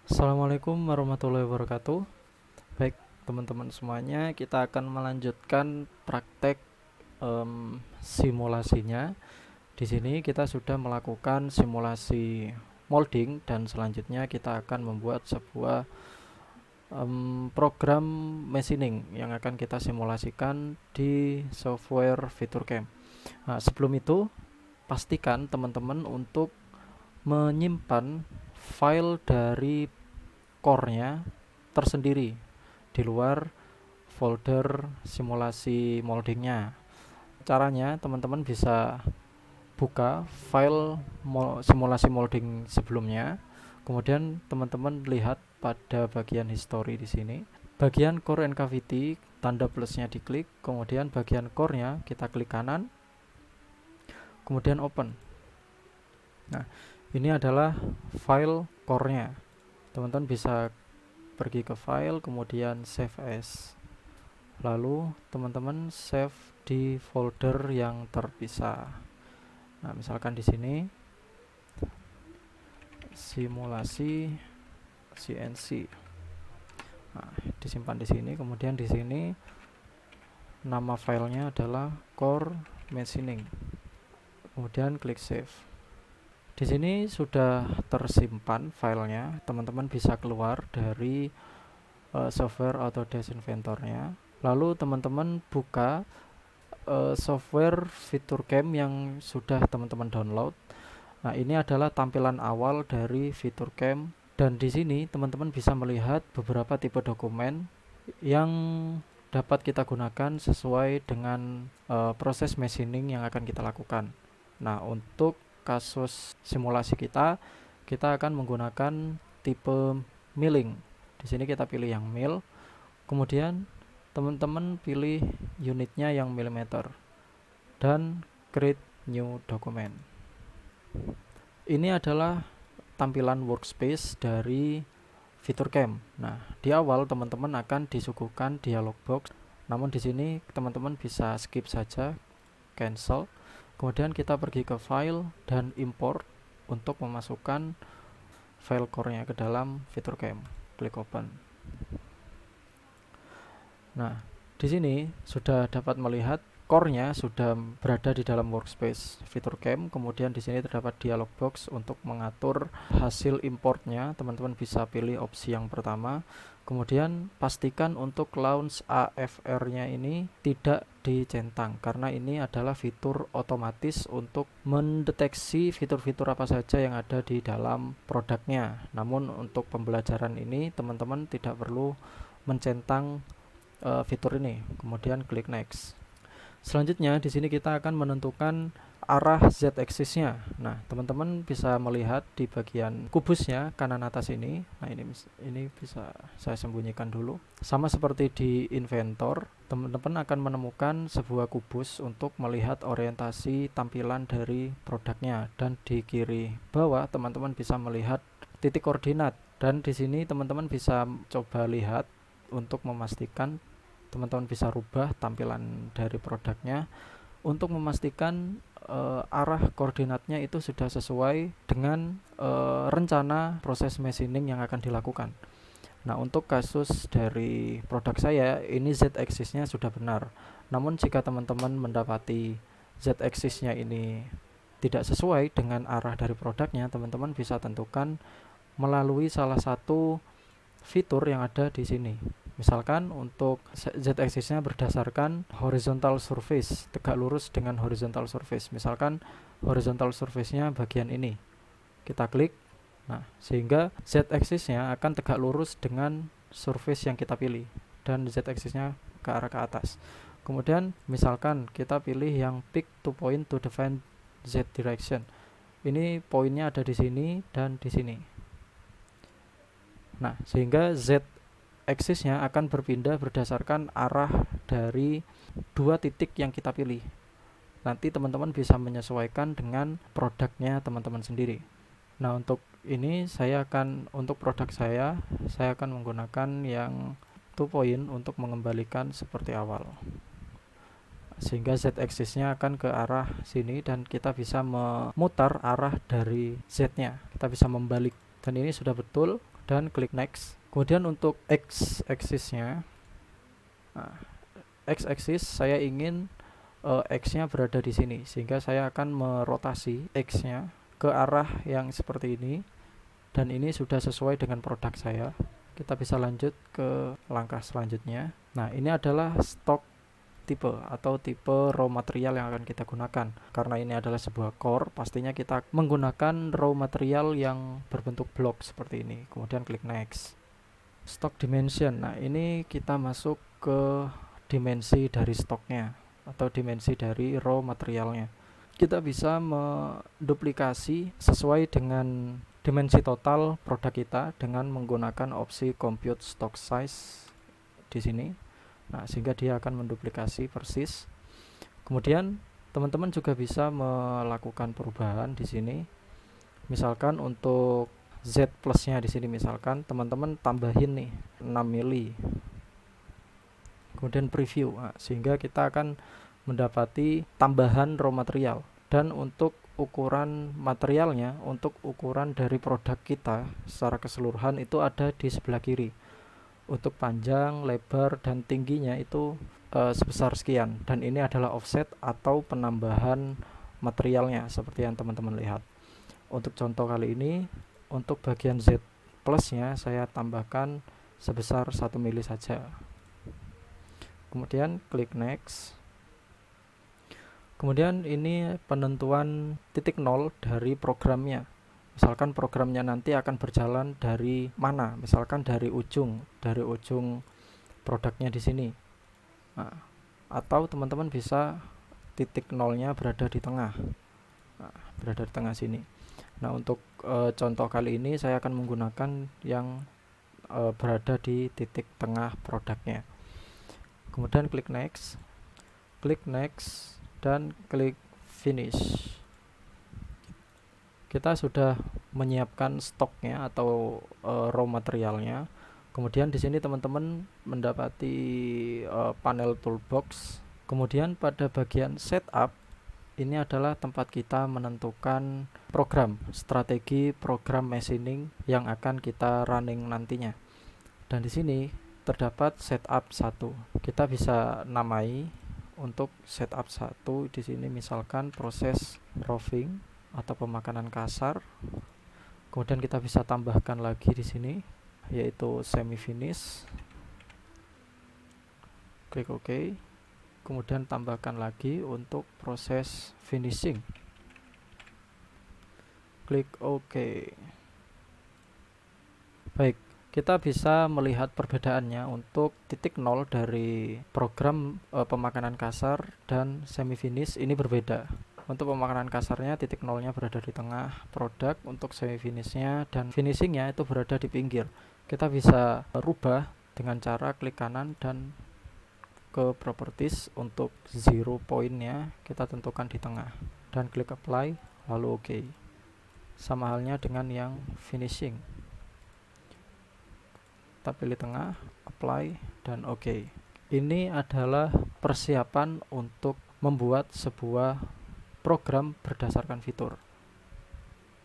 Assalamualaikum warahmatullahi wabarakatuh. Baik, teman-teman semuanya, kita akan melanjutkan praktek simulasinya. Di sini kita sudah melakukan simulasi molding dan selanjutnya kita akan membuat sebuah program machining yang akan kita simulasikan di software FeatureCam. Nah, sebelum itu pastikan teman-teman untuk menyimpan file dari core-nya tersendiri di luar folder simulasi moldingnya. Caranya teman-teman bisa buka file simulasi molding sebelumnya, kemudian teman-teman lihat pada bagian history di sini. Bagian core and cavity, tanda plusnya diklik, kemudian bagian core-nya kita klik kanan, kemudian open. Nah, ini adalah file core-nya. Teman-teman bisa pergi ke file, kemudian save as. Lalu teman-teman save di folder yang terpisah. Nah, misalkan di sini simulasi CNC. Nah, disimpan di sini, kemudian di sini nama filenya adalah core machining. Kemudian klik save. Di sini sudah tersimpan filenya. Teman-teman bisa keluar dari software Autodesk Inventor-nya. Lalu teman-teman buka software FeatureCam yang sudah teman-teman download. Nah, ini adalah tampilan awal dari FeatureCam dan di sini teman-teman bisa melihat beberapa tipe dokumen yang dapat kita gunakan sesuai dengan proses machining yang akan kita lakukan. Nah, untuk kasus simulasi kita akan menggunakan tipe milling. Di sini kita pilih yang mil, kemudian teman-teman pilih unitnya yang milimeter dan create new document. Ini adalah tampilan workspace dari FeatureCam. Nah, di awal teman-teman akan disuguhkan dialog box. Namun di sini teman-teman bisa skip saja, cancel. Kemudian kita pergi ke file dan import untuk memasukkan file core-nya ke dalam FeatureCam. Klik open. Nah, di sini sudah dapat melihat core-nya sudah berada di dalam workspace FeatureCam. Kemudian di sini terdapat dialog box untuk mengatur hasil importnya. Teman-teman bisa pilih opsi yang pertama. Kemudian pastikan untuk launch AFR-nya ini tidak dicentang karena ini adalah fitur otomatis untuk mendeteksi fitur-fitur apa saja yang ada di dalam produknya. Namun untuk pembelajaran ini teman-teman tidak perlu mencentang fitur ini. Kemudian klik next. Selanjutnya di sini kita akan menentukan arah z-axis-nya. Nah, teman-teman bisa melihat di bagian kubusnya kanan atas ini. Nah, ini bisa saya sembunyikan dulu. Sama seperti di Inventor, teman-teman akan menemukan sebuah kubus untuk melihat orientasi tampilan dari produknya, dan di kiri bawah teman-teman bisa melihat titik koordinat, dan di sini teman-teman bisa coba lihat untuk memastikan. Teman-teman bisa rubah tampilan dari produknya untuk memastikan arah koordinatnya itu sudah sesuai dengan rencana proses machining yang akan dilakukan. Nah, untuk kasus dari produk saya ini z-axis-nya sudah benar. Namun jika teman-teman mendapati z-axis-nya ini tidak sesuai dengan arah dari produknya, teman-teman bisa tentukan melalui salah satu fitur yang ada di sini. Misalkan untuk z-axis-nya berdasarkan horizontal surface, tegak lurus dengan horizontal surface. Misalkan horizontal surface-nya bagian ini. Kita klik. Nah, sehingga z-axis-nya akan tegak lurus dengan surface yang kita pilih dan z-axis-nya ke arah ke atas. Kemudian misalkan kita pilih yang pick to point to define z direction. Ini poinnya ada di sini dan di sini. Nah, sehingga z axis-nya akan berpindah berdasarkan arah dari dua titik yang kita pilih. Nanti teman-teman bisa menyesuaikan dengan produknya teman-teman sendiri. Nah, untuk ini untuk produk saya akan menggunakan yang 2 point untuk mengembalikan seperti awal. Sehingga z-axis-nya akan ke arah sini dan kita bisa memutar arah dari z-nya. Kita bisa membalik. Dan ini sudah betul. dan klik next. Kemudian untuk x-axisnya, nah, x-axis saya ingin x-nya berada di sini, sehingga saya akan merotasi x-nya ke arah yang seperti ini, dan ini sudah sesuai dengan produk saya. Kita bisa lanjut ke langkah selanjutnya. Nah, ini adalah stok tipe atau tipe raw material yang akan kita gunakan. Karena ini adalah sebuah core, pastinya kita menggunakan raw material yang berbentuk blok seperti ini. Kemudian klik next. Stock dimension, nah ini kita masuk ke dimensi dari stoknya atau dimensi dari raw materialnya. Kita bisa menduplikasi sesuai dengan dimensi total produk kita dengan menggunakan opsi compute stock size di sini. Nah, sehingga dia akan menduplikasi persis. Kemudian teman-teman juga bisa melakukan perubahan di sini. Misalkan untuk Z plusnya di sini, misalkan teman-teman tambahin nih 6 mili. Kemudian preview, nah, sehingga kita akan mendapati tambahan raw material. Dan untuk ukuran materialnya, untuk ukuran dari produk kita secara keseluruhan itu ada di sebelah kiri. Untuk panjang, lebar, dan tingginya itu sebesar sekian, dan ini adalah offset atau penambahan materialnya seperti yang teman-teman lihat. Untuk contoh kali ini, untuk bagian Z plusnya saya tambahkan sebesar 1 mili saja. Kemudian klik next. Kemudian ini penentuan titik nol dari programnya. Misalkan programnya nanti akan berjalan dari mana, misalkan dari ujung produknya di sini. Nah, atau teman-teman bisa titik nolnya berada di tengah. Nah, berada di tengah sini. Nah, untuk contoh kali ini saya akan menggunakan yang berada di titik tengah produknya. Kemudian klik next, dan klik finish. Kita sudah menyiapkan stoknya atau raw materialnya. Kemudian di sini teman-teman mendapati panel toolbox. Kemudian pada bagian setup, ini adalah tempat kita menentukan strategi program machining yang akan kita running nantinya. Dan di sini terdapat setup 1. Kita bisa namai untuk setup 1 di sini, misalkan proses roving atau pemakanan kasar. Kemudian kita bisa tambahkan lagi di sini yaitu semi finish. Klik OK. Kemudian tambahkan lagi untuk proses finishing. Klik OK. Baik, kita bisa melihat perbedaannya untuk titik nol dari program pemakanan kasar dan semi finish ini berbeda. Untuk pemakanan kasarnya titik nolnya berada di tengah produk, untuk semi finishnya dan finishingnya itu berada di pinggir. Kita bisa rubah dengan cara klik kanan dan ke properties. Untuk 0 pointnya kita tentukan di tengah dan klik apply lalu OK. Sama halnya dengan yang finishing, kita pilih tengah, apply, dan OK. Ini adalah persiapan untuk membuat sebuah program berdasarkan fitur.